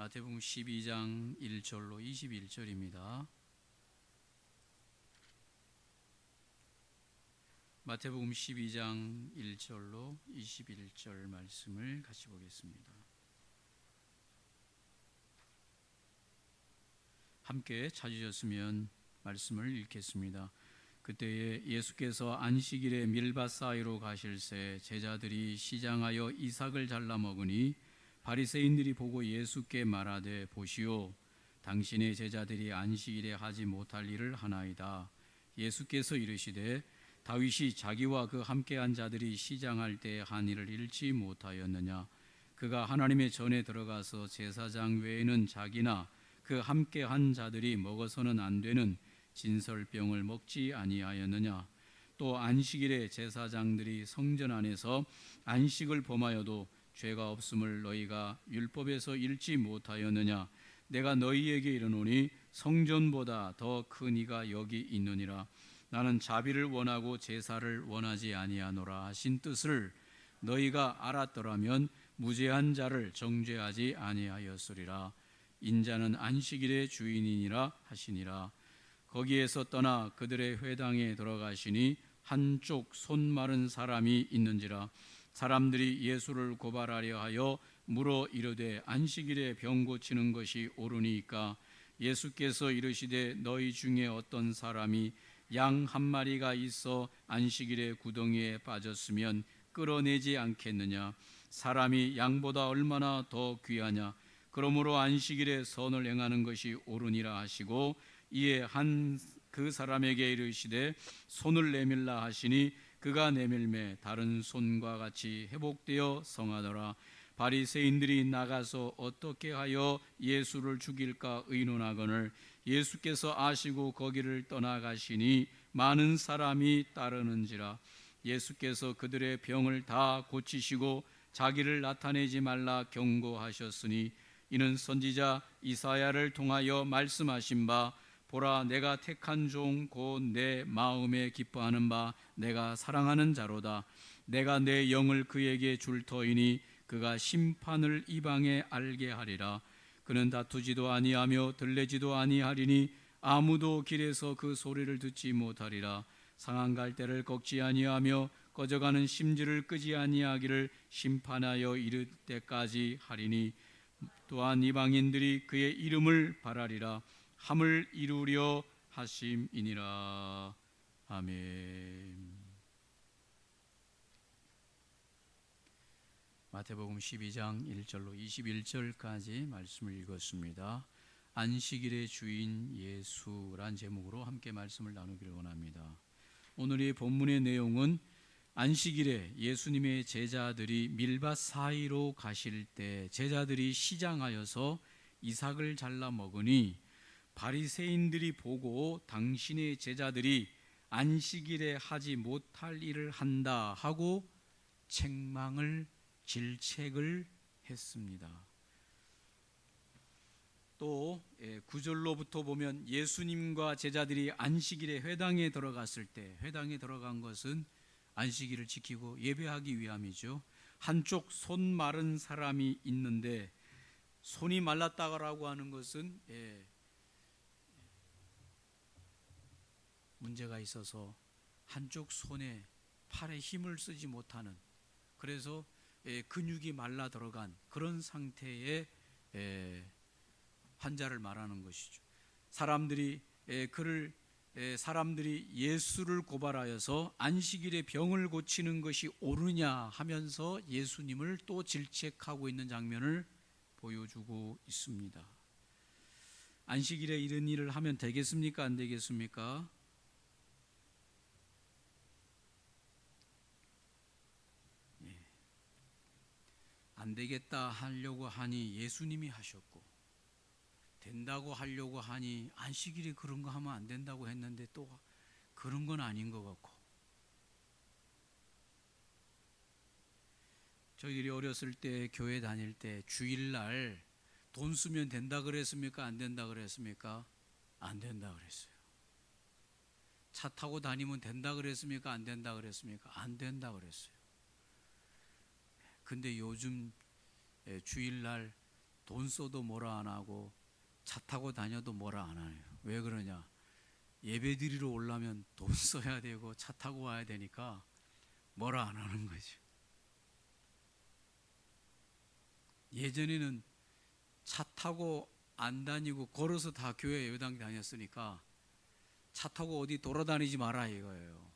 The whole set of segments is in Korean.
마태복음 12장 1절로 21절입니다. 마태복음 12장 1절로 21절 말씀을 같이 보겠습니다. 함께 찾으셨으면 말씀을 읽겠습니다. 그때에 예수께서 안식일에 밀밭 사이로 가실새 제자들이 시장하여 이삭을 잘라 먹으니 바리새인들이 보고 예수께 말하되 보시오, 당신의 제자들이 안식일에 하지 못할 일을 하나이다. 예수께서 이르시되 다윗이 자기와 그 함께한 자들이 시장할 때 한 일을 잃지 못하였느냐? 그가 하나님의 전에 들어가서 제사장 외에는 자기나 그 함께한 자들이 먹어서는 안 되는 진설병을 먹지 아니하였느냐? 또 안식일에 제사장들이 성전 안에서 안식을 범하여도 죄가 없음을 너희가 율법에서 읽지 못하였느냐? 내가 너희에게 이르노니 성전보다 더 큰 이가 여기 있느니라. 나는 자비를 원하고 제사를 원하지 아니하노라 하신 뜻을 너희가 알았더라면 무죄한 자를 정죄하지 아니하였으리라. 인자는 안식일의 주인이니라 하시니라. 거기에서 떠나 그들의 회당에 들어가시니 한쪽 손 마른 사람이 있는지라. 사람들이 예수를 고발하려 하여 물어 이르되 안식일에 병 고치는 것이 옳으니까? 예수께서 이르시되 너희 중에 어떤 사람이 양 한 마리가 있어 안식일에 구덩이에 빠졌으면 끌어내지 않겠느냐? 사람이 양보다 얼마나 더 귀하냐? 그러므로 안식일에 선을 행하는 것이 옳으니라 하시고 이에 한 그 사람에게 이르시되 손을 내밀라 하시니 그가 내밀매 다른 손과 같이 회복되어 성하더라. 바리새인들이 나가서 어떻게 하여 예수를 죽일까 의논하거늘 예수께서 아시고 거기를 떠나가시니 많은 사람이 따르는지라. 예수께서 그들의 병을 다 고치시고 자기를 나타내지 말라 경고하셨으니 이는 선지자 이사야를 통하여 말씀하신 바 보라, 내가 택한 종 곧 내 마음에 기뻐하는 바 내가 사랑하는 자로다. 내가 내 영을 그에게 줄 터이니 그가 심판을 이방에 알게 하리라. 그는 다투지도 아니하며 들레지도 아니하리니 아무도 길에서 그 소리를 듣지 못하리라. 상한 갈대를 꺾지 아니하며 꺼져가는 심지를 끄지 아니하기를 심판하여 이를 때까지 하리니 또한 이방인들이 그의 이름을 바라리라. 함을 이루려 하심이니라. 아멘. 마태복음 12장 1절로 21절까지 말씀을 읽었습니다. 안식일의 주인 예수란 제목으로 함께 말씀을 나누기를 원합니다. 오늘의 본문의 내용은 안식일에 예수님의 제자들이 밀밭 사이로 가실 때 제자들이 시장하여서 이삭을 잘라 먹으니 바리새인들이 보고 당신의 제자들이 안식일에 하지 못할 일을 한다 하고 책망을 질책을 했습니다. 또 9절로부터 보면 예수님과 제자들이 안식일에 회당에 들어갔을 때, 회당에 들어간 것은 안식일을 지키고 예배하기 위함이죠. 한쪽 손 마른 사람이 있는데, 손이 말랐다고 하는 것은 문제가 있어서 한쪽 손에 팔에 힘을 쓰지 못하는, 그래서 근육이 말라 들어간 그런 상태의 환자를 말하는 것이죠. 사람들이 예수를 고발하여서 안식일에 병을 고치는 것이 옳으냐 하면서 예수님을 또 질책하고 있는 장면을 보여주고 있습니다. 안식일에 이런 일을 하면 되겠습니까? 안 되겠습니까? 안 되겠다 하려고 하니 예수님이 하셨고, 된다고 하려고 하니 안식일에 그런 거 하면 안 된다고 했는데 또 그런 건 아닌 것 같고. 저희들이 어렸을 때 교회 다닐 때 주일날 돈 쓰면 된다 그랬습니까? 안 된다 그랬습니까? 안 된다 그랬어요. 차 타고 다니면 된다 그랬습니까? 안 된다 그랬습니까? 안 된다 그랬어요. 근데 요즘 주일날 돈 써도 뭐라 안 하고 차 타고 다녀도 뭐라 안 해요. 왜 그러냐? 예배 드리러 오려면 돈 써야 되고 차 타고 와야 되니까 뭐라 안 하는 거죠. 예전에는 차 타고 안 다니고 걸어서 다 교회 예배당 다녔으니까 차 타고 어디 돌아다니지 마라 이거예요.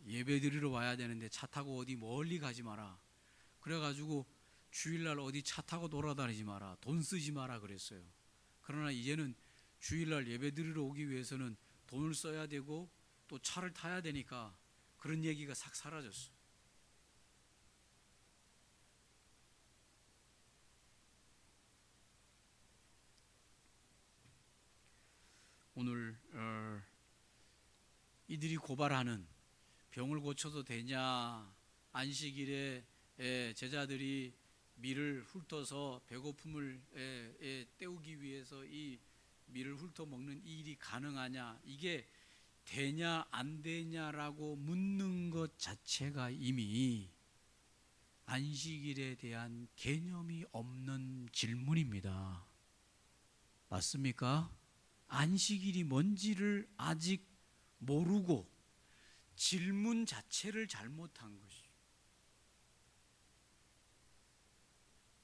예배 드리러 와야 되는데 차 타고 어디 멀리 가지 마라. 그래가지고 주일날 어디 차 타고 돌아다니지 마라, 돈 쓰지 마라 그랬어요. 그러나 이제는 주일날 예배 드리러 오기 위해서는 돈을 써야 되고 또 차를 타야 되니까 그런 얘기가 싹 사라졌어요. 오늘 이들이 고발하는 병을 고쳐도 되냐, 안식일에 제자들이 밀을 훑어서 배고픔을 때우기 위해서 이 밀을 훑어 먹는 이 일이 가능하냐, 이게 되냐 안 되냐라고 묻는 것 자체가 이미 안식일에 대한 개념이 없는 질문입니다. 맞습니까? 안식일이 뭔지를 아직 모르고 질문 자체를 잘못한 것이죠.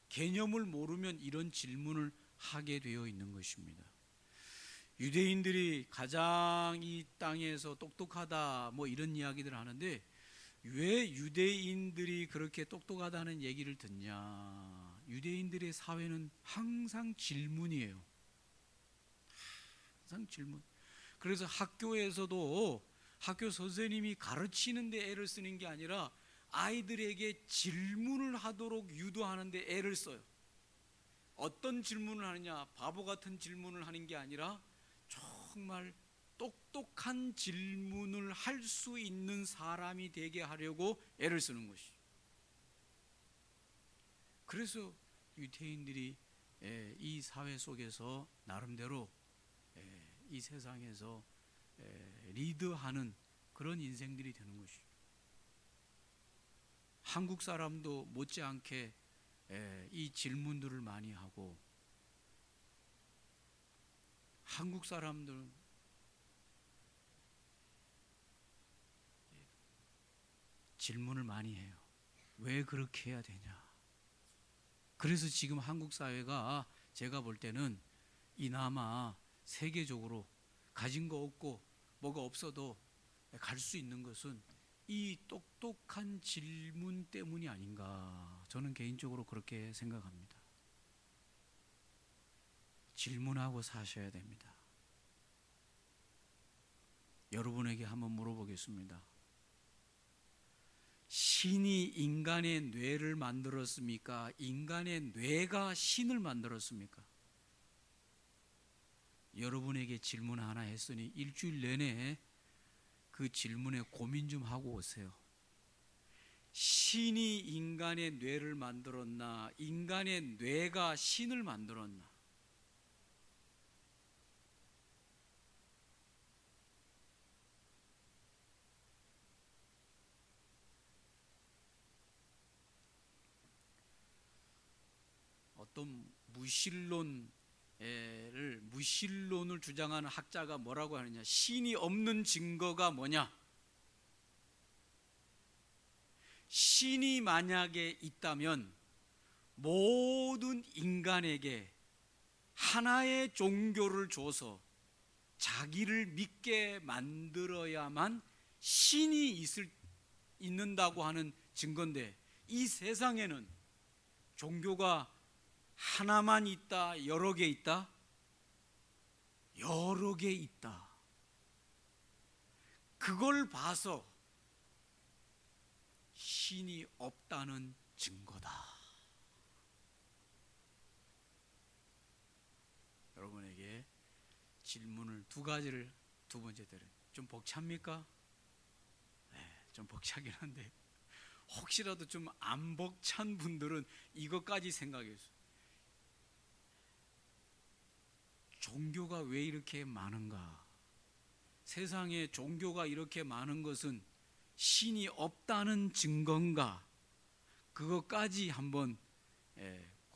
개념을 모르면 이런 질문을 하게 되어 있는 것입니다. 유대인들이 가장 이 땅에서 똑똑하다 뭐 이런 이야기들을 하는데 왜 유대인들이 그렇게 똑똑하다는 얘기를 듣냐? 유대인들의 사회는 항상 질문이에요. 항상 질문. 그래서 학교에서도 학교 선생님이 가르치는데 애를 쓰는 게 아니라 아이들에게 질문을 하도록 유도하는데 애를 써요. 어떤 질문을 하느냐? 바보 같은 질문을 하는 게 아니라 정말 똑똑한 질문을 할 수 있는 사람이 되게 하려고 애를 쓰는 것이죠. 그래서 유대인들이 이 사회 속에서 나름대로 이 세상에서 리드하는 그런 인생들이 되는 것이죠. 한국 사람도 못지않게 이 질문들을 많이 하고, 한국 사람들은 질문을 많이 해요. 왜 그렇게 해야 되냐? 그래서 지금 한국 사회가 제가 볼 때는 이나마 세계적으로 가진 거 없고 뭐가 없어도 갈 수 있는 것은 이 똑똑한 질문 때문이 아닌가, 저는 개인적으로 그렇게 생각합니다. 질문하고 사셔야 됩니다. 여러분에게 한번 물어보겠습니다. 신이 인간의 뇌를 만들었습니까? 인간의 뇌가 신을 만들었습니까? 여러분에게 질문 하나 했으니 일주일 내내 그 질문에 고민 좀 하고 오세요. 신이 인간의 뇌를 만들었나? 인간의 뇌가 신을 만들었나? 어떤 무신론을 주장하는 학자가 뭐라고 하느냐? 신이 없는 증거가 뭐냐? 신이 만약에 있다면 모든 인간에게 하나의 종교를 줘서 자기를 믿게 만들어야만 신이 있는다고 하는 증거인데, 이 세상에는 종교가 하나만 있다, 여러 개 있다? 여러 개 있다. 그걸 봐서 신이 없다는 증거다. 여러분에게 질문을 두 가지를 두 번째 드려요. 좀 벅찹니까? 네, 좀 벅차긴 한데 혹시라도 좀 안 벅찬 분들은 이것까지 생각해주세요. 종교가 왜 이렇게 많은가? 세상에 종교가 이렇게 많은 것은 신이 없다는 증거인가? 그것까지 한번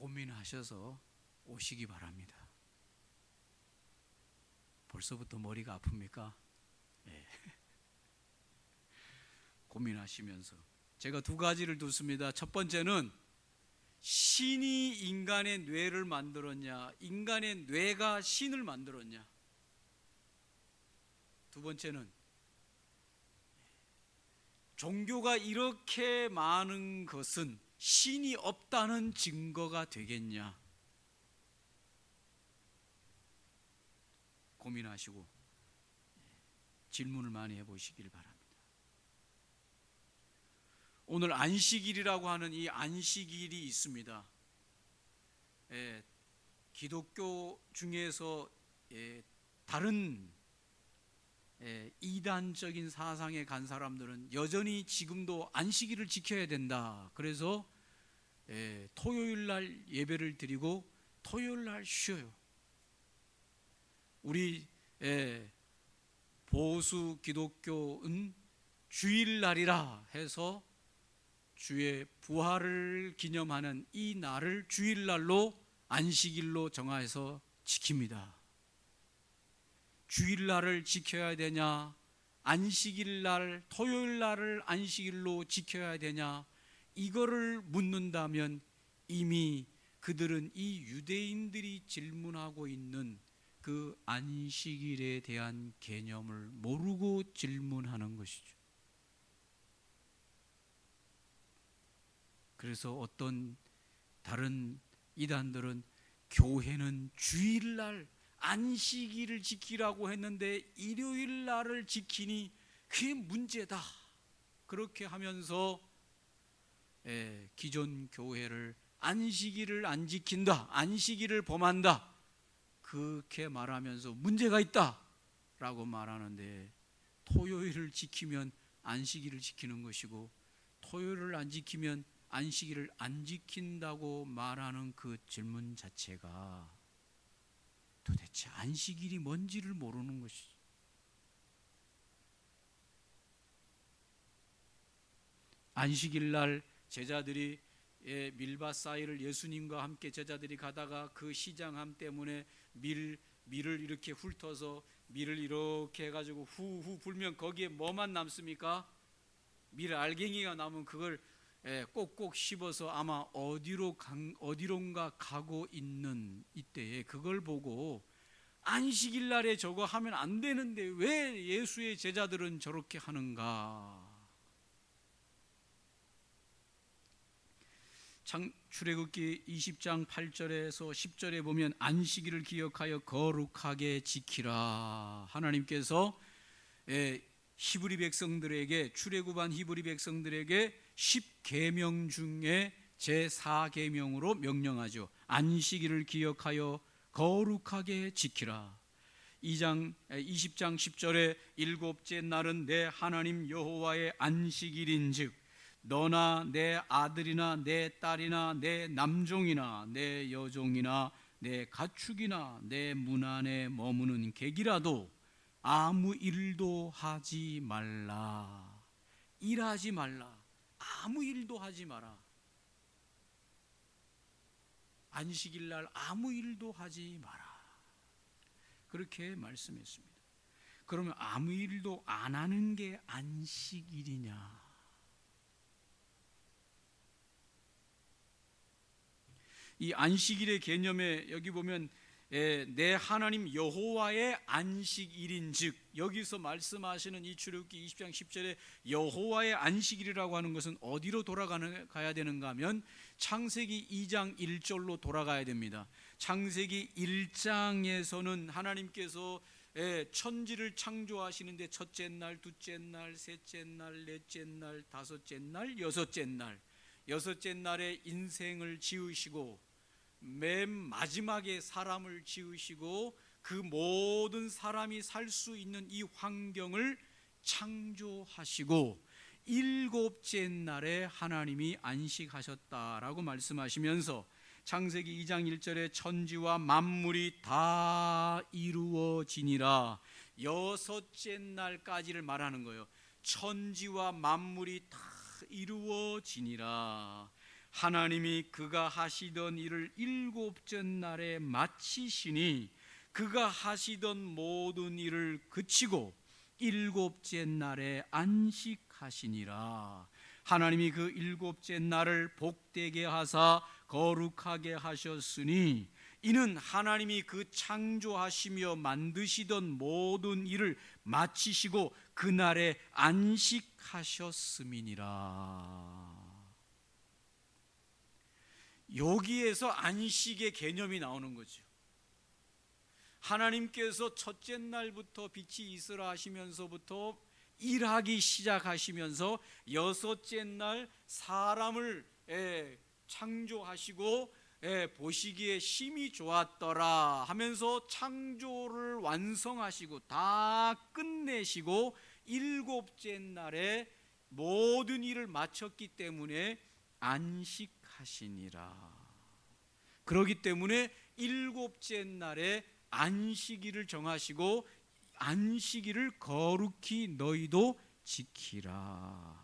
고민하셔서 오시기 바랍니다. 벌써부터 머리가 아픕니까? 네. 고민하시면서 제가 두 가지를 두습니다. 첫 번째는 신이 인간의 뇌를 만들었냐, 인간의 뇌가 신을 만들었냐. 두 번째는 종교가 이렇게 많은 것은 신이 없다는 증거가 되겠냐. 고민하시고 질문을 많이 해보시길 바랍니다. 오늘 안식일이라고 하는 이 안식일이 있습니다. 기독교 중에서 다른 이단적인 사상에 간 사람들은 여전히 지금도 안식일을 지켜야 된다. 그래서 토요일 날 예배를 드리고 토요일 날 쉬어요. 우리 보수 기독교는 주일날이라 해서 주의 부활을 기념하는 이 날을 주일날로 안식일로 정해서 지킵니다. 주일날을 지켜야 되냐, 안식일날 토요일날을 안식일로 지켜야 되냐, 이거를 묻는다면 이미 그들은 이 유대인들이 질문하고 있는 그 안식일에 대한 개념을 모르고 질문하는 것이죠. 그래서 어떤 다른 이단들은 교회는 주일날 안식일을 지키라고 했는데 일요일 날을 지키니 그게 문제다. 그렇게 하면서 기존 교회를 안식일을 안 지킨다, 안식일을 범한다, 그렇게 말하면서 문제가 있다 라고 말하는데, 토요일을 지키면 안식일을 지키는 것이고 토요일을 안 지키면 안식일을 안 지킨다고 말하는 그 질문 자체가 도대체 안식일이 뭔지를 모르는 것이죠. 안식일 날 제자들이 밀밭 사이를 예수님과 함께 제자들이 가다가 그 시장함 때문에 밀을 이렇게 훑어서 밀을 이렇게 해가지고 후후 불면 거기에 뭐만 남습니까? 밀 알갱이가 남은 그걸 꼭꼭 씹어서 아마 어디론가 가고 있는 이때에 그걸 보고 안식일 날에 저거 하면 안 되는데 왜 예수의 제자들은 저렇게 하는가? 출애굽기 20장 8절에서 10절에 보면 안식일을 기억하여 거룩하게 지키라. 하나님께서 히브리 백성들에게, 출애굽한 히브리 백성들에게 10계명 중에 제4계명으로 명령하죠. 안식일을 기억하여 거룩하게 지키라. 20장 10절에 일곱째 날은 내 하나님 여호와의 안식일인즉 너나 내 아들이나 내 딸이나 내 남종이나 내 여종이나 내 가축이나 내 문 안에 머무는 객이라도 아무 일도 하지 말라. 일하지 말라. 아무 일도 하지 마라. 안식일 날 아무 일도 하지 마라. 그렇게 말씀했습니다. 그러면 아무 일도 안 하는 게 안식일이냐? 이 안식일의 개념에 여기 보면 내 하나님 여호와의 안식일인즉, 여기서 말씀하시는 이 출애굽기 20장 10절에 여호와의 안식일이라고 하는 것은 어디로 가야 되는가 하면 창세기 2장 1절로 돌아가야 됩니다. 창세기 1장에서는 하나님께서 천지를 창조하시는데 첫째 날, 둘째 날, 셋째 날, 넷째 날, 다섯째 날, 여섯째 날에 인생을 지으시고 맨 마지막에 사람을 지으시고 그 모든 사람이 살 수 있는 이 환경을 창조하시고 일곱째 날에 하나님이 안식하셨다라고 말씀하시면서 창세기 2장 1절에 천지와 만물이 다 이루어지니라, 여섯째 날까지를 말하는 거예요. 천지와 만물이 다 이루어지니라. 하나님이 그가 하시던 일을 일곱째 날에 마치시니 그가 하시던 모든 일을 그치고 일곱째 날에 안식하시니라. 하나님이 그 일곱째 날을 복되게 하사 거룩하게 하셨으니 이는 하나님이 그 창조하시며 만드시던 모든 일을 마치시고 그날에 안식하셨음이니라. 여기에서 안식의 개념이 나오는 거죠. 하나님께서 첫째 날부터 빛이 있으라 하시면서부터 일하기 시작하시면서 여섯째 날 사람을 창조하시고 보시기에 심히 좋았더라 하면서 창조를 완성하시고 다 끝내시고 일곱째 날에 모든 일을 마쳤기 때문에 안식하시니라. 그렇기 때문에 일곱째 날에 안식일을 정하시고 안식일을 거룩히 너희도 지키라.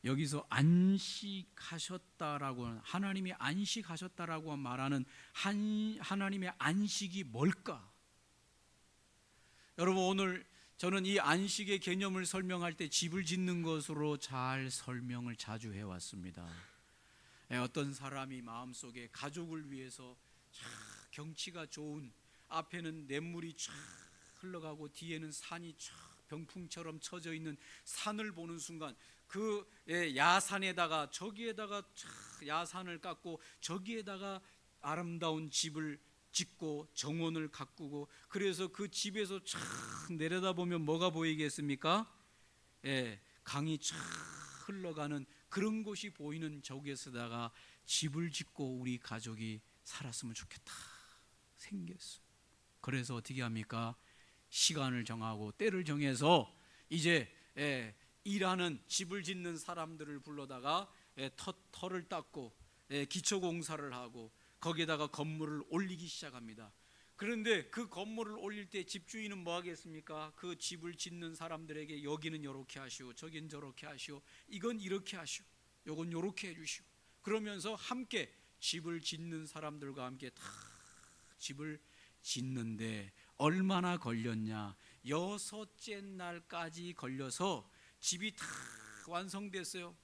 여기서 안식하셨다라고 하나님이 안식하셨다라고 말하는 하나님의 안식이 뭘까? 여러분, 오늘 저는 이 안식의 개념을 설명할 때 집을 짓는 것으로 잘 설명을 자주 해왔습니다. 어떤 사람이 마음속에 가족을 위해서 경치가 좋은, 앞에는 냇물이 쫙 흘러가고 뒤에는 산이 쫙 병풍처럼 쳐져 있는 산을 보는 순간 그 야산에다가 저기에다가 야산을 깎고 저기에다가 아름다운 집을 짓고 정원을 가꾸고, 그래서 그 집에서 쫙 내려다보면 뭐가 보이겠습니까? 강이 쫙 흘러가는 그런 곳이 보이는 저기에다가 집을 짓고 우리 가족이 살았으면 좋겠다 생겼어. 그래서 어떻게 합니까? 시간을 정하고 때를 정해서 이제 일하는 집을 짓는 사람들을 불러다가 터를 닦고 기초공사를 하고 거기에다가 건물을 올리기 시작합니다. 그런데 그 건물을 올릴 때 집주인은 뭐 하겠습니까? 그 집을 짓는 사람들에게 여기는 이렇게 하시오, 저긴 저렇게 하시오, 이건 이렇게 하시오, 요건 요렇게 해주시오. 그러면서 함께 집을 짓는 사람들과 함께 다 집을 짓는데 얼마나 걸렸냐? 여섯째 날까지 걸려서 집이 다 완성됐어요.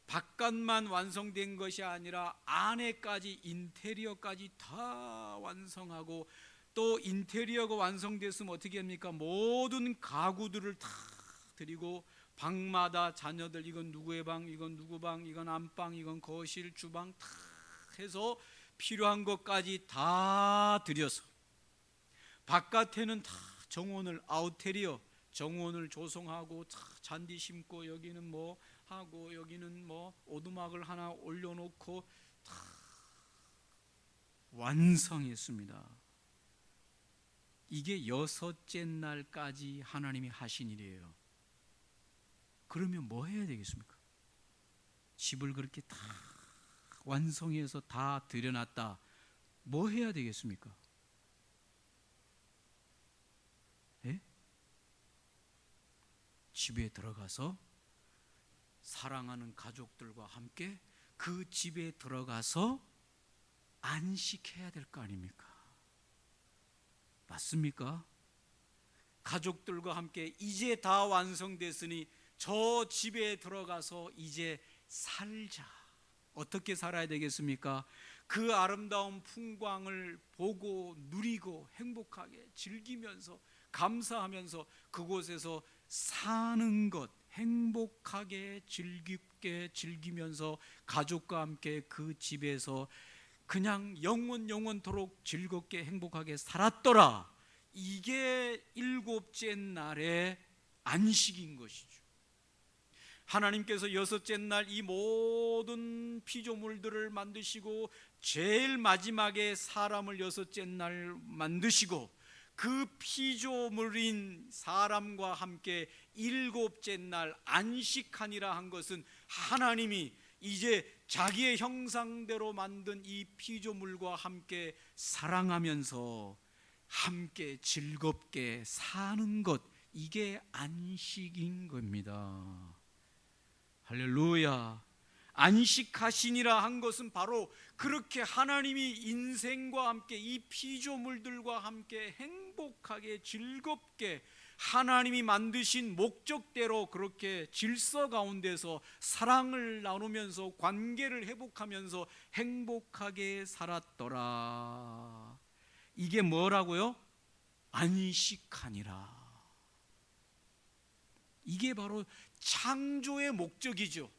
바깥만 완성된 것이 아니라 안에까지 인테리어까지 다 완성하고, 또 인테리어가 완성됐으면 어떻게 합니까? 모든 가구들을 다 드리고 방마다 자녀들, 이건 누구의 방, 이건 누구 방, 이건 안방, 이건 거실, 주방 다 해서 필요한 것까지 다 드려서 바깥에는 다 정원을, 아웃테리어 정원을 조성하고 잔디 심고 여기는 뭐 하고 여기는 뭐 오두막을 하나 올려놓고 다 완성했습니다. 이게 여섯째 날까지 하나님이 하신 일이에요. 그러면 뭐 해야 되겠습니까? 집을 그렇게 다 완성해서 다 들여놨다. 뭐 해야 되겠습니까? 집에 들어가서 사랑하는 가족들과 함께 그 집에 들어가서 안식해야 될 거 아닙니까? 맞습니까? 가족들과 함께 이제 다 완성됐으니 저 집에 들어가서 이제 살자. 어떻게 살아야 되겠습니까? 그 아름다운 풍광을 보고 누리고 행복하게 즐기면서 감사하면서 그곳에서 사는 것, 행복하게 즐겁게 즐기면서 가족과 함께 그 집에서 그냥 영원토록 즐겁게 행복하게 살았더라. 이게 일곱째 날의 안식인 것이죠. 하나님께서 여섯째 날 이 모든 피조물들을 만드시고 제일 마지막에 사람을 여섯째 날 만드시고 그 피조물인 사람과 함께 일곱째 날 안식하니라 한 것은 하나님이 이제 자기의 형상대로 만든 이 피조물과 함께 사랑하면서 함께 즐겁게 사는 것, 이게 안식인 겁니다. 할렐루야. 안식하시니라 한 것은 바로 그렇게 하나님이 인생과 함께 이 피조물들과 함께 행복하게 즐겁게 하나님이 만드신 목적대로 그렇게 질서 가운데서 사랑을 나누면서 관계를 회복하면서 행복하게 살았더라. 이게 뭐라고요? 안식하니라. 이게 바로 창조의 목적이죠.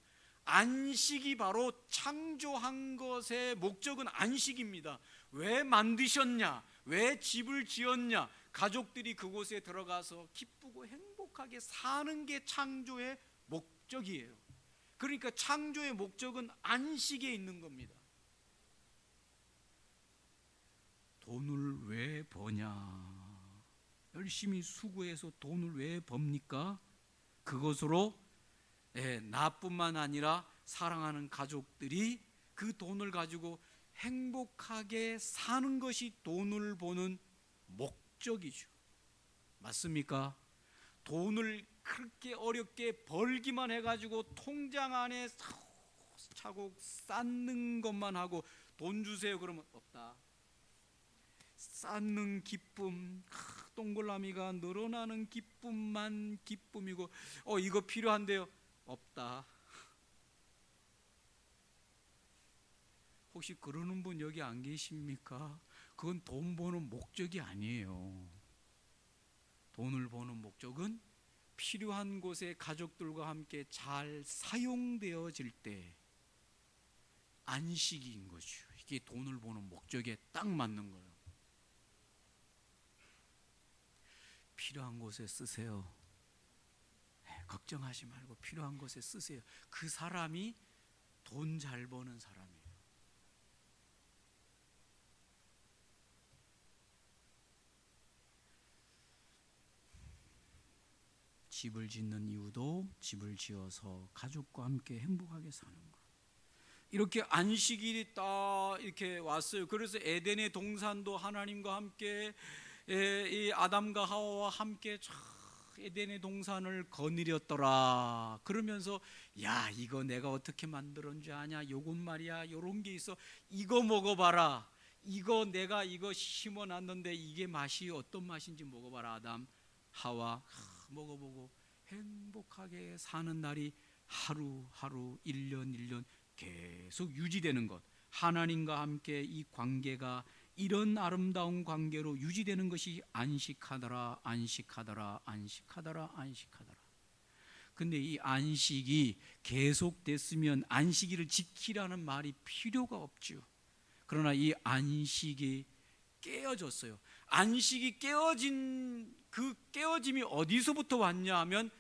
안식이 바로 창조한 것의 목적은 안식입니다. 왜 만드셨냐? 왜 집을 지었냐? 가족들이 그곳에 들어가서 기쁘고 행복하게 사는 게 창조의 목적이에요. 그러니까 창조의 목적은 안식에 있는 겁니다. 돈을 왜 버냐? 열심히 수고해서 돈을 왜 법니까? 그것으로 나뿐만 아니라 사랑하는 가족들이 그 돈을 가지고 행복하게 사는 것이 돈을 버는 목적이죠. 맞습니까? 돈을 그렇게 어렵게 벌기만 해가지고 통장 안에 차곡차곡 쌓는 것만 하고 돈 주세요 그러면 없다. 쌓는 기쁨, 동글라미가 늘어나는 기쁨만 기쁨이고 이거 필요한데요? 없다. 혹시 그러는 분 여기 안 계십니까? 그건 돈 버는 목적이 아니에요. 돈을 버는 목적은 필요한 곳에 가족들과 함께 잘 사용되어질 때 안식인 거죠. 이게 돈을 버는 목적에 딱 맞는 거예요. 필요한 곳에 쓰세요. 걱정하지 말고 필요한 곳에 쓰세요. 그 사람이 돈 잘 버는 사람이에요. 집을 짓는 이유도 집을 지어서 가족과 함께 행복하게 사는 것. 이렇게 안식일이 딱 이렇게 왔어요. 그래서 에덴의 동산도 하나님과 함께 이 아담과 하와와 함께 에덴의 동산을 거느렸더라. 그러면서 야 이거 내가 어떻게 만들었는지 아냐? 요건 말이야 요런 게 있어. 이거 먹어봐라. 이거 내가 이거 심어놨는데 이게 맛이 어떤 맛인지 먹어봐라. 아담 하와 먹어보고 행복하게 사는 날이 하루하루 1년 계속 유지되는 것. 하나님과 함께 이 관계가 이런 아름다운 관계로 유지되는 것이 안식하더라. 근데 이 안식이 계속됐으면 안식일을 지키라는 말이 필요가 없죠. 그러나 이 안식이 깨어졌어요. 안식이 깨어진 그 깨어짐이 어디서부터 왔냐 하면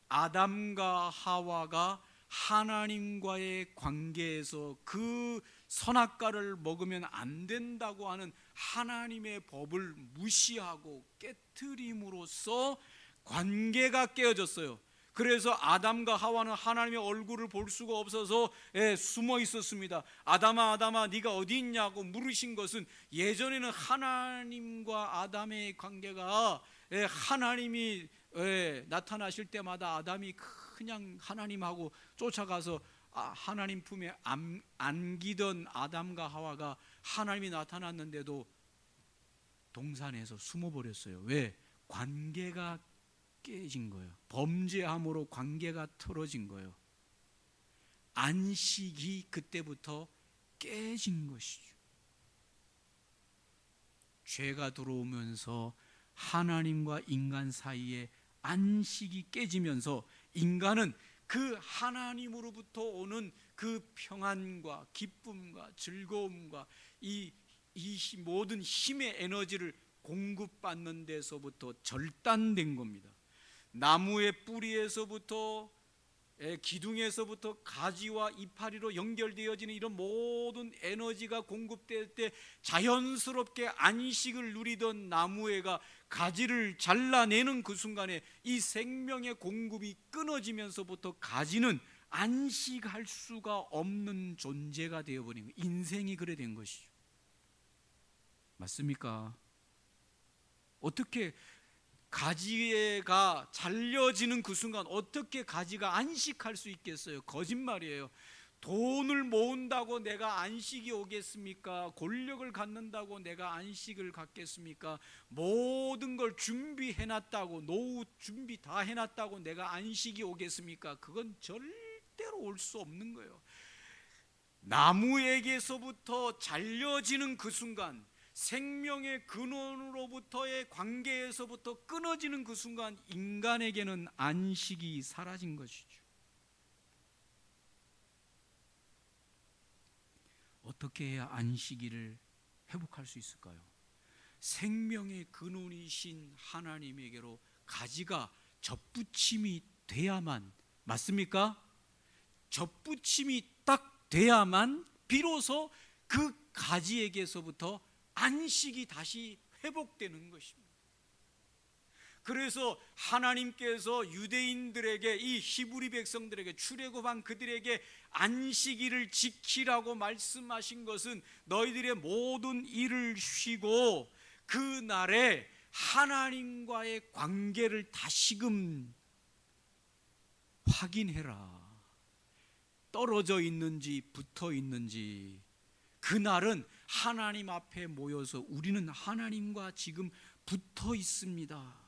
아담과 하와가 하나님과의 관계에서 그 선악과를 먹으면 안 된다고 하는 하나님의 법을 무시하고 깨트림으로써 관계가 깨어졌어요. 그래서 아담과 하와는 하나님의 얼굴을 볼 수가 없어서 숨어 있었습니다. 아담아 네가 어디 있냐고 물으신 것은 예전에는 하나님과 아담의 관계가 하나님이 나타나실 때마다 아담이 그냥 하나님하고 쫓아가서 하나님 품에 안기던 아담과 하와가 하나님이 나타났는데도 동산에서 숨어버렸어요. 왜? 관계가 깨진 거예요. 범죄함으로 관계가 틀어진 거예요. 안식이 그때부터 깨진 것이죠. 죄가 들어오면서 하나님과 인간 사이에 안식이 깨지면서 인간은 그 하나님으로부터 오는 그 평안과 기쁨과 즐거움과 이 모든 힘의 에너지를 공급받는 데서부터 절단된 겁니다. 나무의 뿌리에서부터 기둥에서부터 가지와 이파리로 연결되어지는 이런 모든 에너지가 공급될 때 자연스럽게 안식을 누리던 나무애가 가지를 잘라내는 그 순간에 이 생명의 공급이 끊어지면서부터 가지는 안식할 수가 없는 존재가 되어버린 거예요. 인생이 그래 된 것이죠. 맞습니까? 어떻게 가지가 잘려지는 그 순간 어떻게 가지가 안식할 수 있겠어요? 거짓말이에요. 돈을 모은다고 내가 안식이 오겠습니까? 권력을 갖는다고 내가 안식을 갖겠습니까? 모든 걸 준비해놨다고, 노후 준비 다 해놨다고 내가 안식이 오겠습니까? 그건 절대로 올 수 없는 거예요. 나무에게서부터 잘려지는 그 순간, 생명의 근원으로부터의 관계에서부터 끊어지는 그 순간, 인간에게는 안식이 사라진 것이죠. 어떻게 해야 안식일을 회복할 수 있을까요? 생명의 근원이신 하나님에게로 가지가 접붙임이 돼야만, 맞습니까? 접붙임이 딱 돼야만 비로소 그 가지에게서부터 안식이 다시 회복되는 것입니다. 그래서 하나님께서 유대인들에게, 이 히브리 백성들에게, 출애굽한 그들에게 안식일을 지키라고 말씀하신 것은 너희들의 모든 일을 쉬고 그 날에 하나님과의 관계를 다시금 확인해라. 떨어져 있는지 붙어 있는지. 그날은 하나님 앞에 모여서 우리는 하나님과 지금 붙어 있습니다.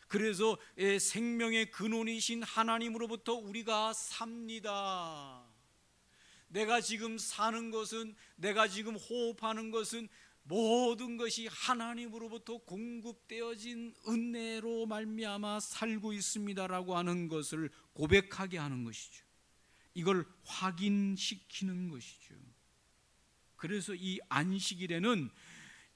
그래서 생명의 근원이신 하나님으로부터 우리가 삽니다. 내가 지금 사는 것은, 내가 지금 호흡하는 것은 모든 것이 하나님으로부터 공급되어진 은혜로 말미암아 살고 있습니다라고 하는 것을 고백하게 하는 것이죠. 이걸 확인시키는 것이죠. 그래서 이 안식일에는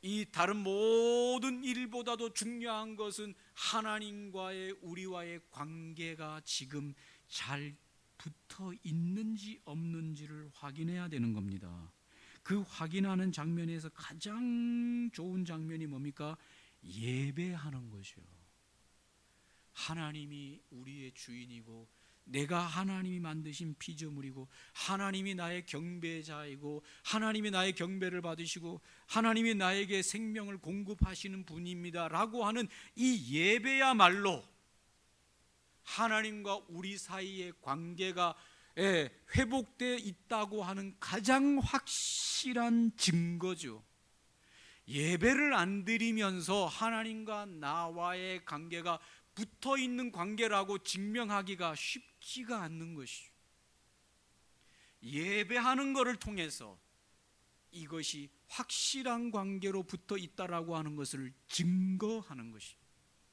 이 다른 모든 일보다도 중요한 것은 하나님과의, 우리와의 관계가 지금 잘 붙어 있는지 없는지를 확인해야 되는 겁니다. 그 확인하는 장면에서 가장 좋은 장면이 뭡니까? 예배하는 것이요. 하나님이 우리의 주인이고 내가 하나님이 만드신 피조물이고 하나님이 나의 경배자이고 하나님이 나의 경배를 받으시고 하나님이 나에게 생명을 공급하시는 분입니다 라고 하는 이 예배야말로 하나님과 우리 사이의 관계가 회복되어 있다고 하는 가장 확실한 증거죠. 예배를 안 드리면서 하나님과 나와의 관계가 붙어 있는 관계라고 증명하기가 쉽지가 않는 것이죠. 예배하는 것을 통해서 이것이 확실한 관계로 붙어 있다라고 하는 것을 증거하는 것이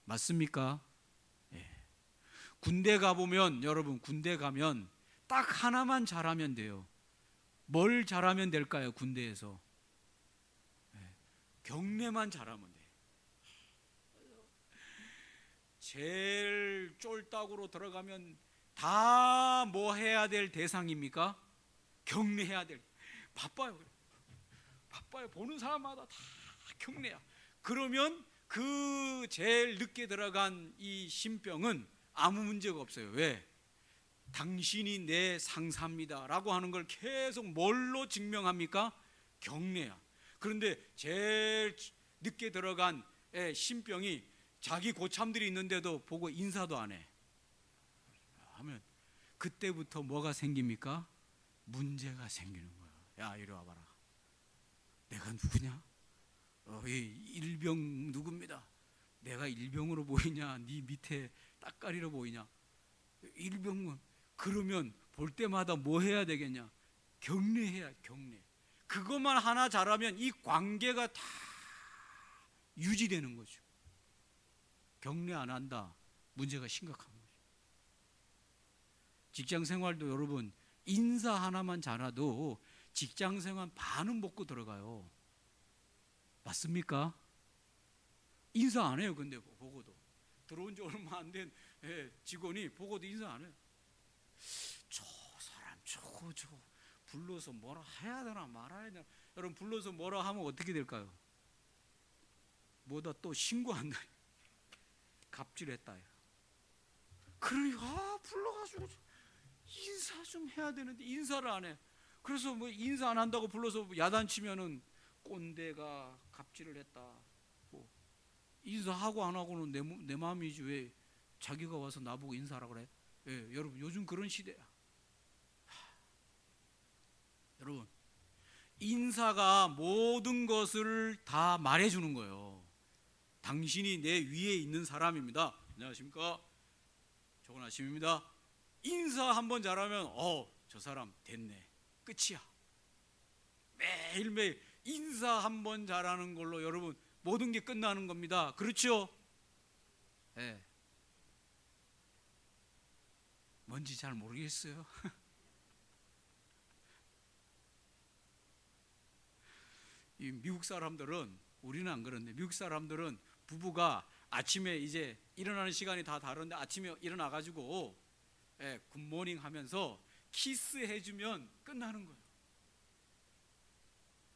맞습니까? 예. 군대 가보면, 여러분 군대 가면 딱 하나만 잘하면 돼요. 뭘 잘하면 될까요? 군대에서 경례만 잘하면 돼요. 제일 쫄딱으로 들어가면 다 뭐 해야 될 대상입니까? 경례해야 될. 바빠요. 보는 사람마다 다 경례야. 그러면 그 제일 늦게 들어간 이 신병은 아무 문제가 없어요. 왜? 당신이 내 상사입니다 라고 하는 걸 계속 뭘로 증명합니까? 경례야. 그런데 제일 늦게 들어간 신병이 자기 고참들이 있는데도 보고 인사도 안 해 하면 그때부터 뭐가 생깁니까? 문제가 생기는 거야. 야, 이리 와봐라. 내가 누구냐? 일병 누굽니다. 내가 일병으로 보이냐? 네 밑에 따까리로 보이냐? 일병은. 그러면 볼 때마다 뭐 해야 되겠냐? 경례해야. 경례. 그것만 하나 잘하면 이 관계가 다 유지되는 거죠. 경례 안 한다, 문제가 심각한 거죠. 직장 생활도 여러분 인사 하나만 잘해도 직장 생활 반은 먹고 들어가요. 맞습니까? 인사 안 해요. 근데 보고도 들어온 지 얼마 안 된 직원이 보고도 인사 안 해요. 저 사람 저거 불러서 뭐라 해야 되나 말아야 되나. 여러분 불러서 뭐라 하면 어떻게 될까요? 뭐다 또 신고한다. 갑질했다. 그러니까 불러가지고 인사 좀 해야 되는데 인사를 안 해. 그래서 뭐 인사 안 한다고 불러서 야단치면은 꼰대가 갑질을 했다. 뭐 인사하고 안 하고는 내 마음이지 왜 자기가 와서 나보고 인사하라 그래? 예, 여러분 요즘 그런 시대야. 여러분 인사가 모든 것을 다 말해주는 거예요. 당신이 내 위에 있는 사람입니다. 안녕하십니까? 좋은 아침입니다. 인사 한번 잘하면 저 사람 됐네. 끝이야. 매일매일 인사 한번 잘하는 걸로 여러분 모든 게 끝나는 겁니다. 그렇죠? 네. 뭔지 잘 모르겠어요. 이 미국 사람들은, 우리는 안 그런데 미국 사람들은 부부가 아침에 이제 일어나는 시간이 다 다른데 아침에 일어나 가지고 굿모닝 하면서 키스해 주면 끝나는 거예요.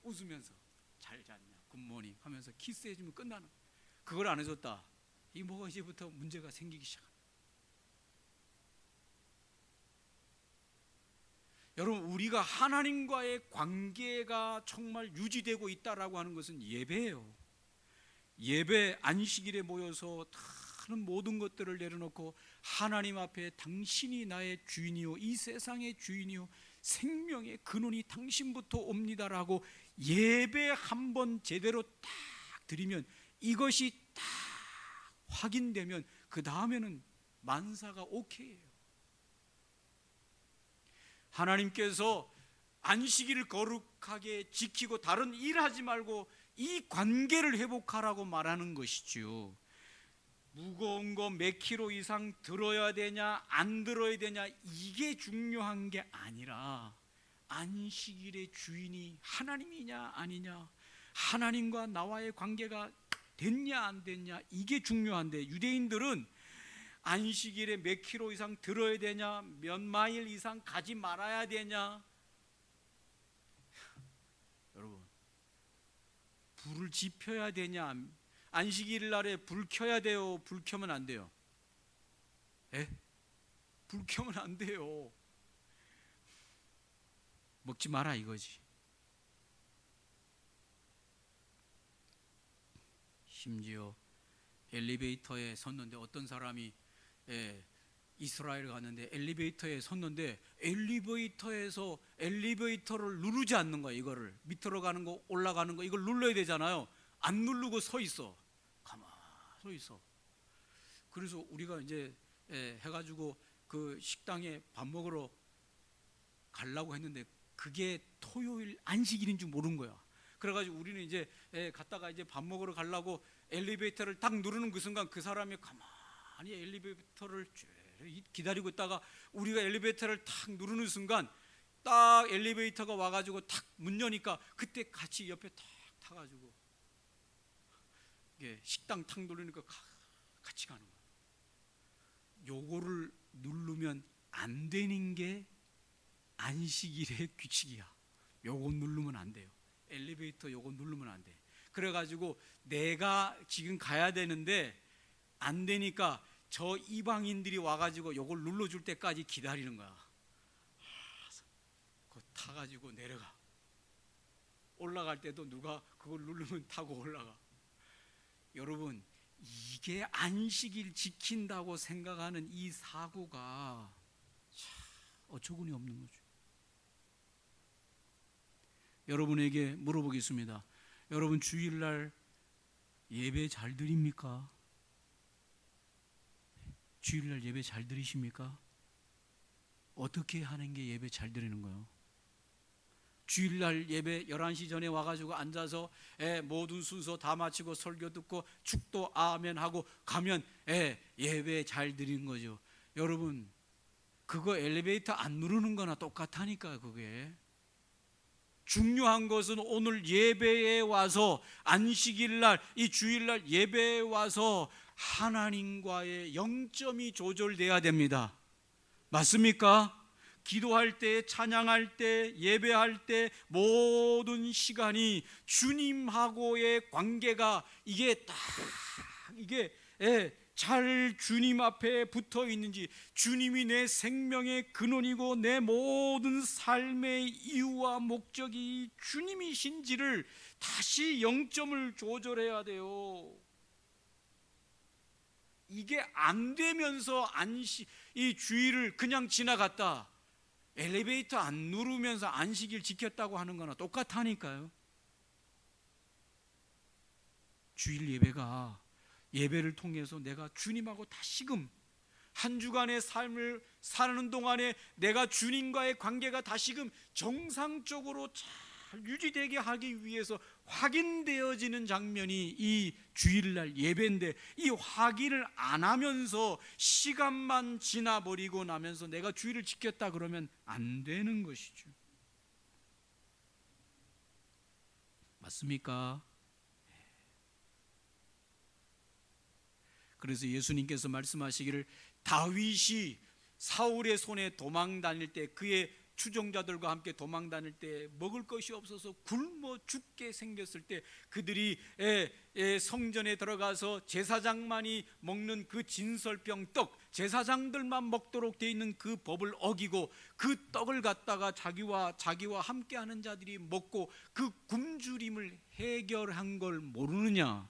웃으면서 잘 잤냐 굿모닝 하면서 키스해 주면 끝나는 거예요. 그걸 안 해줬다, 이 뭐가 이제부터 문제가 생기기 시작합니다. 여러분 우리가 하나님과의 관계가 정말 유지되고 있다라고 하는 것은 예배예요. 예배 안식일에 모여서 다른 모든 것들을 내려놓고 하나님 앞에 당신이 나의 주인이요 이 세상의 주인이요 생명의 근원이 당신부터 옵니다라고 예배 한번 제대로 딱 드리면, 이것이 딱 확인되면 그 다음에는 만사가 오케이예요. 하나님께서 안식일을 거룩하게 지키고 다른 일하지 말고 이 관계를 회복하라고 말하는 것이죠. 무거운 거 몇 킬로 이상 들어야 되냐 안 들어야 되냐 이게 중요한 게 아니라 안식일의 주인이 하나님이냐 아니냐, 하나님과 나와의 관계가 됐냐 안 됐냐 이게 중요한데, 유대인들은 안식일에 몇 킬로 이상 들어야 되냐, 몇 마일 이상 가지 말아야 되냐. 여러분 불을 지펴야 되냐, 안식일 날에 불 켜야 돼요, 불 켜면 안 돼요? 불 켜면 안 돼요. 먹지 마라 이거지. 심지어 엘리베이터에 섰는데 어떤 사람이 이스라엘 갔는데 엘리베이터에 섰는데 엘리베이터에서 엘리베이터를 누르지 않는 거야. 이거를 밑으로 가는 거 올라가는 거 이걸 눌러야 되잖아요. 안 누르고 서 있어. 가만히 서 있어. 그래서 우리가 이제 해가지고 그 식당에 밥 먹으러 가려고 했는데 그게 토요일 안식일인 줄 모르는 거야. 그래가지고 우리는 이제 갔다가 이제 밥 먹으러 가려고 엘리베이터를 딱 누르는 그 순간 그 사람이 가만히 엘리베이터를 기다리고 있다가 우리가 엘리베이터를 탁 누르는 순간 딱 엘리베이터가 와가지고 탁 문 여니까 그때 같이 옆에 탁 타가지고 식당 탁 누르니까 같이 가는 거야. 요거를 누르면 안 되는 게 안식일의 규칙이야. 요거 누르면 안 돼요. 엘리베이터 요거 누르면 안 돼. 그래가지고 내가 지금 가야 되는데 안 되니까 저 이방인들이 와가지고 요걸 눌러줄 때까지 기다리는 거야. 그거 타가지고 내려가. 올라갈 때도 누가 그걸 누르면 타고 올라가. 여러분 이게 안식일 지킨다고 생각하는 이 사고가 어처구니 없는 거죠. 여러분에게 물어보겠습니다. 여러분 주일날 예배 잘 드립니까? 주일날 예배 잘 드리십니까? 어떻게 하는 게 예배 잘 드리는 거예요? 주일날 예배 11시 전에 와가지고 앉아서 모든 순서 다 마치고 설교 듣고 축도 아멘 하고 가면 예배 잘 드리는 거죠. 여러분 그거 엘리베이터 안 누르는 거나 똑같다니까. 그게 중요한 것은 오늘 예배에 와서 안식일날 이 주일날 예배에 와서 하나님과의 영점이 조절돼야 됩니다. 맞습니까? 기도할 때, 찬양할 때, 예배할 때 모든 시간이 주님하고의 관계가 이게 잘 주님 앞에 붙어 있는지, 주님이 내 생명의 근원이고 내 모든 삶의 이유와 목적이 주님이신지를 다시 영점을 조절해야 돼요. 이게 안 되면서 이 주일을 그냥 지나갔다, 엘리베이터 안 누르면서 안식일 지켰다고 하는 거나 똑같다니까요. 주일 예배를 통해서 내가 주님하고 다시금 한 주간의 삶을 사는 동안에 내가 주님과의 관계가 다시금 정상적으로 잘 유지되게 하기 위해서 확인되어지는 장면이 이 주일날 예배인데, 이 확인을 안 하면서 시간만 지나버리고 나면서 내가 주일을 지켰다 그러면 안 되는 것이죠. 맞습니까? 그래서 예수님께서 말씀하시기를, 다윗이 사울의 손에 도망 다닐 때, 그의 추종자들과 함께 도망 다닐 때 먹을 것이 없어서 굶어 죽게 생겼을 때 그들이 성전에 들어가서 제사장만이 먹는 그 진설병 떡, 제사장들만 먹도록 되어 있는 그 법을 어기고 그 떡을 갖다가 자기와 함께하는 자들이 먹고 그 굶주림을 해결한 걸 모르느냐?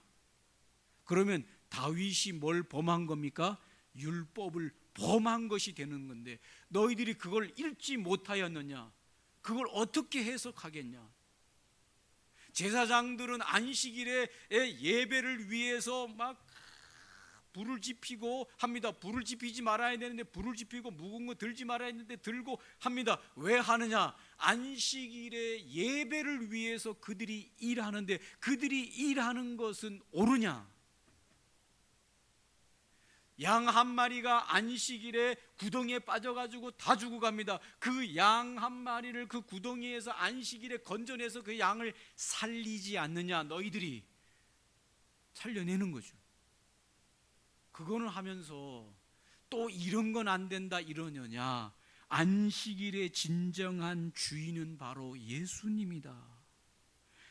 그러면 다윗이 뭘 범한 겁니까? 율법을 범한 것이 되는 건데, 너희들이 그걸 읽지 못하였느냐? 그걸 어떻게 해석하겠냐? 제사장들은 안식일에 예배를 위해서 막 불을 지피고 합니다. 불을 지피지 말아야 되는데 불을 지피고, 묵은 거 들지 말아야 되는데 들고 합니다. 왜 하느냐? 안식일에 예배를 위해서 그들이 일하는데, 그들이 일하는 것은 옳으냐? 양 한 마리가 안식일에 구덩이에 빠져가지고 다 죽어갑니다. 그 양 한 마리를 그 구덩이에서 안식일에 건져내서 그 양을 살리지 않느냐? 너희들이 살려내는 거죠. 그거는 하면서 또 이런 건 안 된다 이러느냐? 안식일의 진정한 주인은 바로 예수님이다.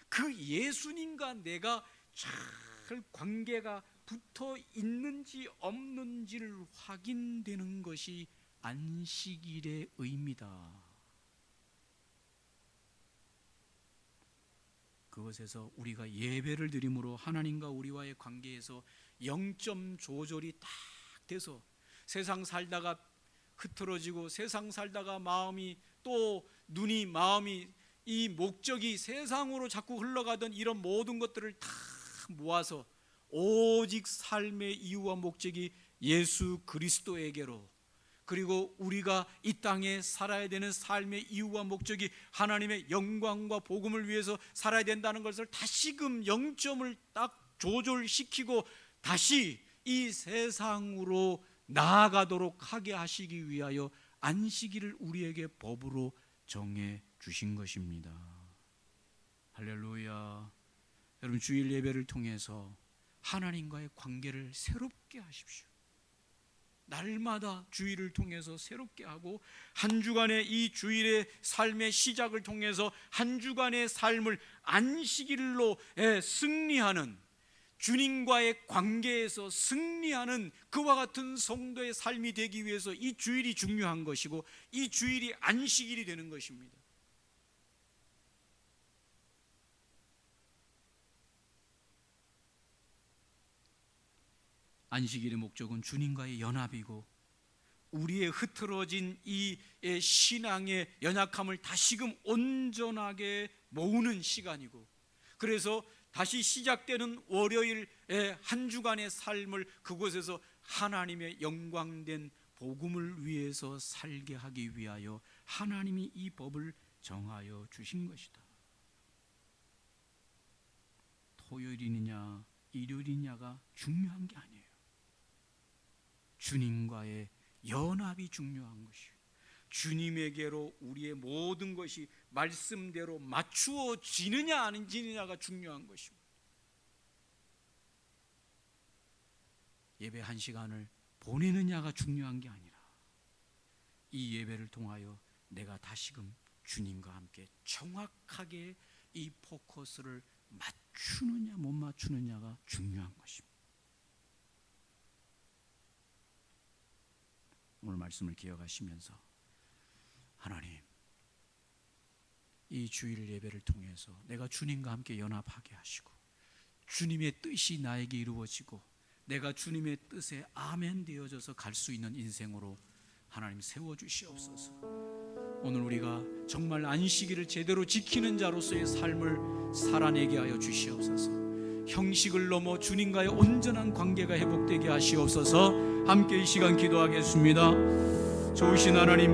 그 예수님과 내가 잘 관계가 붙어 있는지 없는지를 확인되는 것이 안식일의 의미다. 그것에서 우리가 예배를 드림으로 하나님과 우리와의 관계에서 영점 조절이 딱 돼서 세상 살다가 흐트러지고, 세상 살다가 마음이 이 목적이 세상으로 자꾸 흘러가던 이런 모든 것들을 다 모아서 오직 삶의 이유와 목적이 예수 그리스도에게로, 그리고 우리가 이 땅에 살아야 되는 삶의 이유와 목적이 하나님의 영광과 복음을 위해서 살아야 된다는 것을 다시금 영점을 딱 조절시키고 다시 이 세상으로 나아가도록 하게 하시기 위하여 안식일을 우리에게 법으로 정해 주신 것입니다. 할렐루야. 여러분, 주일 예배를 통해서 하나님과의 관계를 새롭게 하십시오. 날마다 주일을 통해서 새롭게 하고, 한 주간의 이 주일의 삶의 시작을 통해서 한 주간의 삶을 안식일로 승리하는, 주님과의 관계에서 승리하는 그와 같은 성도의 삶이 되기 위해서 이 주일이 중요한 것이고, 이 주일이 안식일이 되는 것입니다. 안식일의 목적은 주님과의 연합이고, 우리의 흐트러진 이 신앙의 연약함을 다시금 온전하게 모으는 시간이고, 그래서 다시 시작되는 월요일 한 주간의 삶을 그곳에서 하나님의 영광된 복음을 위해서 살게 하기 위하여 하나님이 이 법을 정하여 주신 것이다. 토요일이냐 일요일이냐가 중요한 게 아니에요. 주님과의 연합이 중요한 것이에요. 주님에게로 우리의 모든 것이 말씀대로 맞추어지느냐 안 지느냐가 중요한 것입니다. 예배 한 시간을 보내느냐가 중요한 게 아니라, 이 예배를 통하여 내가 다시금 주님과 함께 정확하게 이 포커스를 맞추느냐 못 맞추느냐가 중요한 것입니다. 오늘 말씀을 기억하시면서, 하나님, 이 주일 예배를 통해서 내가 주님과 함께 연합하게 하시고, 주님의 뜻이 나에게 이루어지고 내가 주님의 뜻에 아멘 되어져서 갈 수 있는 인생으로 하나님 세워주시옵소서. 오늘 우리가 정말 안식일을 제대로 지키는 자로서의 삶을 살아내게 하여 주시옵소서. 형식을 넘어 주님과의 온전한 관계가 회복되게 하시옵소서. 함께 이 시간 기도하겠습니다. 좋으신 하나님,